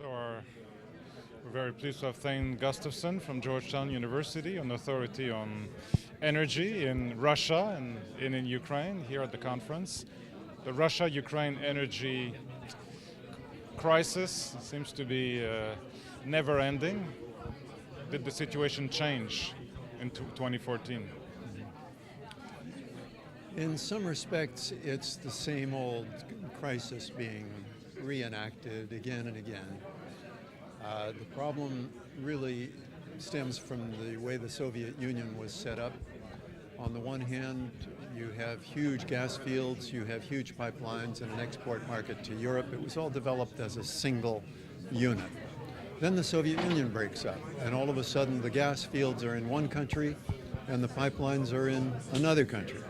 We're very pleased to have Thane Gustafsson from Georgetown University, an authority on energy in Russia and in Ukraine here at the conference. The Russia-Ukraine energy crisis seems to be never ending. Did the situation change in 2014? In some respects, it's the same old crisis being reenacted again and again. The problem really stems from the way the Soviet Union was set up. On the one hand, you have huge gas fields, you have huge pipelines and an export market to Europe. It was all developed as a single unit. Then the Soviet Union breaks up, and all of a sudden the gas fields are in one country and the pipelines are in another country.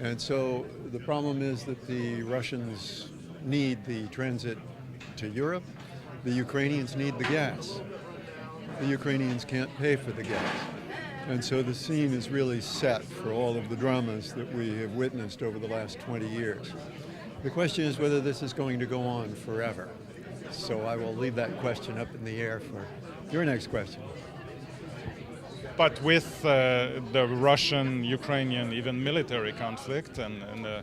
And so the problem is that the Russians need the transit to Europe. The Ukrainians need the gas. The Ukrainians can't pay for the gas. And so the scene is really set for all of the dramas that we have witnessed over the last 20 years. The question is whether this is going to go on forever. So I will leave that question up in the air for your next question. But with the Russian-Ukrainian even military conflict and the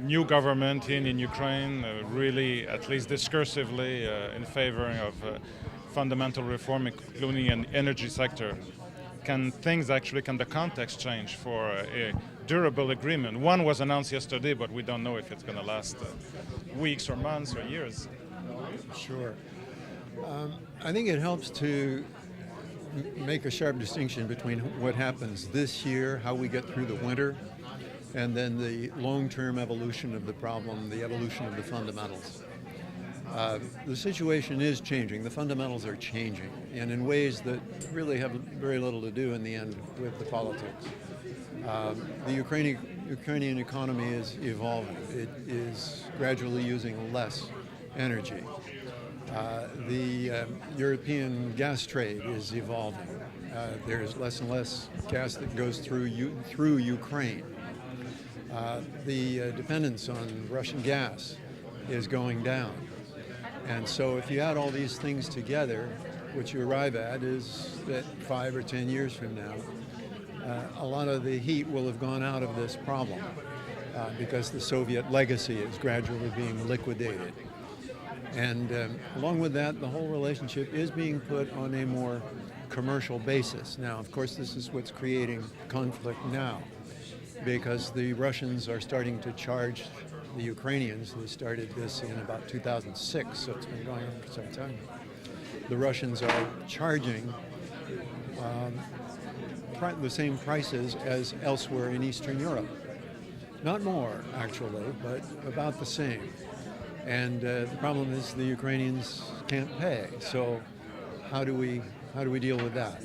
new government in Ukraine really, at least discursively, in favor of fundamental reform, including an energy sector, can the context change for a durable agreement? One was announced yesterday, but we don't know if it's going to last weeks or months or years. Sure. I think it helps to make a sharp distinction between what happens this year, how we get through the winter, and then the long-term evolution of the problem, the evolution of the fundamentals. The situation is changing. The fundamentals are changing, and in ways that really have very little to do in the end with the politics. The Ukrainian economy is evolving. It is gradually using less energy. The European gas trade is evolving. There's less and less gas that goes through Ukraine. The dependence on Russian gas is going down. And so if you add all these things together, what you arrive at is that 5 or 10 years from now, a lot of the heat will have gone out of this problem because the Soviet legacy is gradually being liquidated. And along with that, the whole relationship is being put on a more commercial basis. Now, of course, this is what's creating conflict now, because the Russians are starting to charge the Ukrainians. They started this in about 2006, so it's been going on for some time. The Russians are charging the same prices as elsewhere in Eastern Europe. Not more, actually, but about the same. And the problem is the Ukrainians can't pay. So how do we deal with that?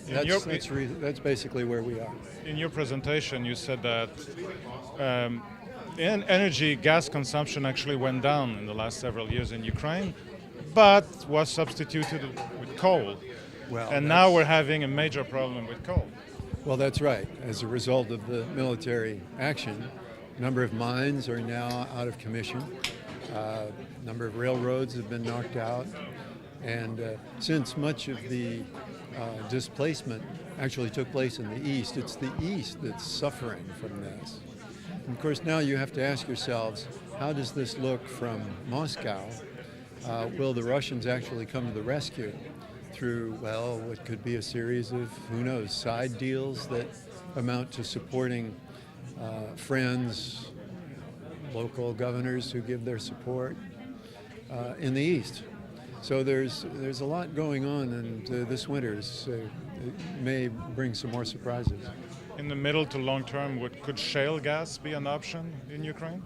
That's basically where we are. In your presentation, you said that energy gas consumption actually went down in the last several years in Ukraine, but was substituted with coal. And now we're having a major problem with coal. Well, that's right. As a result of the military action, a number of mines are now out of commission. A number of railroads have been knocked out. And since much of the displacement actually took place in the East, it's the East that's suffering from this. And of course, now you have to ask yourselves, how does this look from Moscow? Will the Russians actually come to the rescue through, well, what could be a series of, who knows, side deals that amount to supporting friends, local governors who give their support in the East? So there's a lot going on, and this winter may bring some more surprises. In the middle to long term, could shale gas be an option in Ukraine?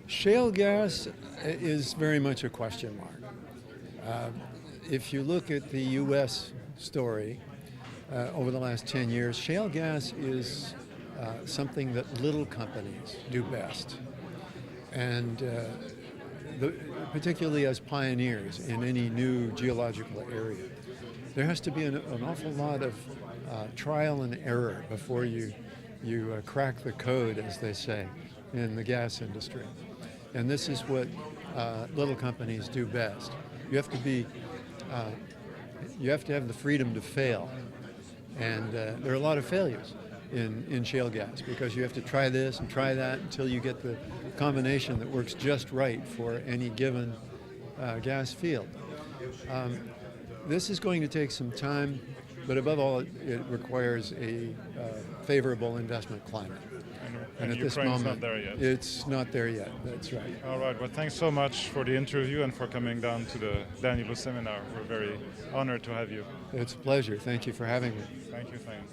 Shale gas is very much a question mark. If you look at the U.S. story over the last 10 years, shale gas is something that little companies do best. And particularly as pioneers in any new geological area, there has to be an awful lot of trial and error before you crack the code, as they say, in the gas industry. And this is what little companies do best. You have to be, you have to have the freedom to fail. And there are a lot of failures in shale gas because you have to try this and try that until you get the combination that works just right for any given gas field. This is going to take some time, but above all, it requires a favorable investment climate. And at Ukraine's this moment, not there yet. It's not there yet. That's right. All right. Well, thanks so much for the interview and for coming down to the Danyliw Seminar. We're very honored to have you. It's a pleasure. Thank you for having me. Thank you, Thane.